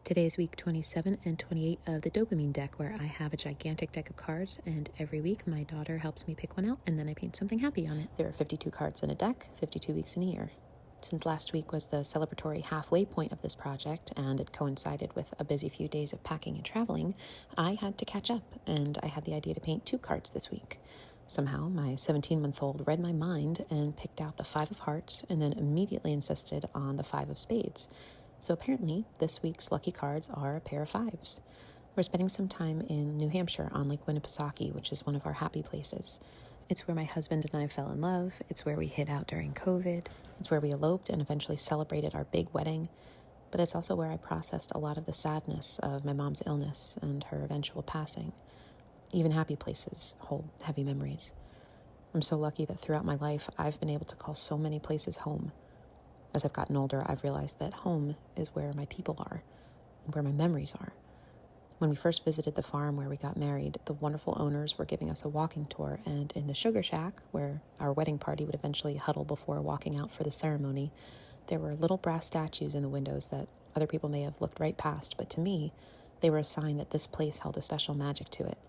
Today is week 27 and 28 of the Dopamine deck, where I have a gigantic deck of cards, and every week my daughter helps me pick one out, and then I paint something happy on it. There are 52 cards in a deck, 52 weeks in a year. Since last week was the celebratory halfway point of this project, and it coincided with a busy few days of packing and traveling, I had to catch up, and I had the idea to paint 2 cards this week. Somehow, my 17-month-old read my mind and picked out the 5 of hearts, and then immediately insisted on the 5 of spades. So apparently, this week's lucky cards are a pair of 5s. We're spending some time in New Hampshire on Lake Winnipesaukee, which is one of our happy places. It's where my husband and I fell in love. It's where we hid out during COVID. It's where we eloped and eventually celebrated our big wedding. But it's also where I processed a lot of the sadness of my mom's illness and her eventual passing. Even happy places hold heavy memories. I'm so lucky that throughout my life, I've been able to call so many places home. As I've gotten older, I've realized that home is where my people are and where my memories are. When we first visited the farm where we got married, the wonderful owners were giving us a walking tour, and in the sugar shack, where our wedding party would eventually huddle before walking out for the ceremony, there were little brass statues in the windows that other people may have looked right past, but to me, they were a sign that this place held a special magic to it.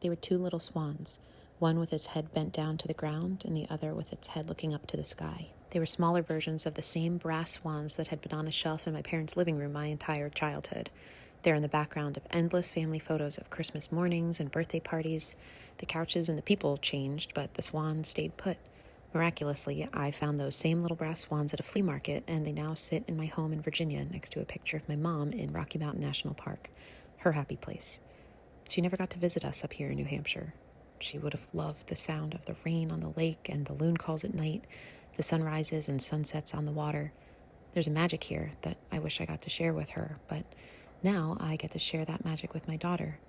They were 2 little swans, one with its head bent down to the ground and the other with its head looking up to the sky. They were smaller versions of the same brass swans that had been on a shelf in my parents' living room my entire childhood. They're in the background of endless family photos of Christmas mornings and birthday parties. The couches and the people changed, but the swans stayed put. Miraculously, I found those same little brass swans at a flea market, and they now sit in my home in Virginia next to a picture of my mom in Rocky Mountain National Park, her happy place. She never got to visit us up here in New Hampshire. She would have loved the sound of the rain on the lake and the loon calls at night, the sunrises and sunsets on the water. There's a magic here that I wish I got to share with her, but now I get to share that magic with my daughter.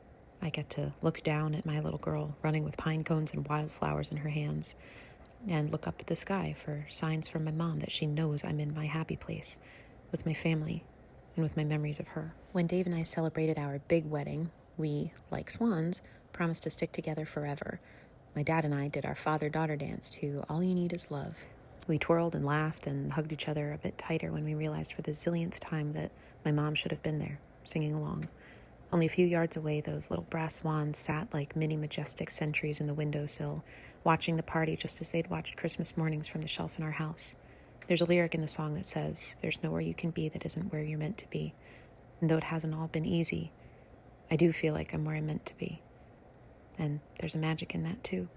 I get to look down at my little girl running with pine cones and wildflowers in her hands and look up at the sky for signs from my mom that she knows I'm in my happy place with my family and with my memories of her. When Dave and I celebrated our big wedding, we, like swans, promised to stick together forever. My dad and I did our father-daughter dance to All You Need Is Love. We twirled and laughed and hugged each other a bit tighter when we realized for the zillionth time that my mom should have been there, singing along. Only a few yards away, those little brass swans sat like mini majestic sentries in the windowsill, watching the party just as they'd watched Christmas mornings from the shelf in our house. There's a lyric in the song that says, "There's nowhere you can be that isn't where you're meant to be." And though it hasn't all been easy, I do feel like I'm where I'm meant to be. And there's a magic in that too.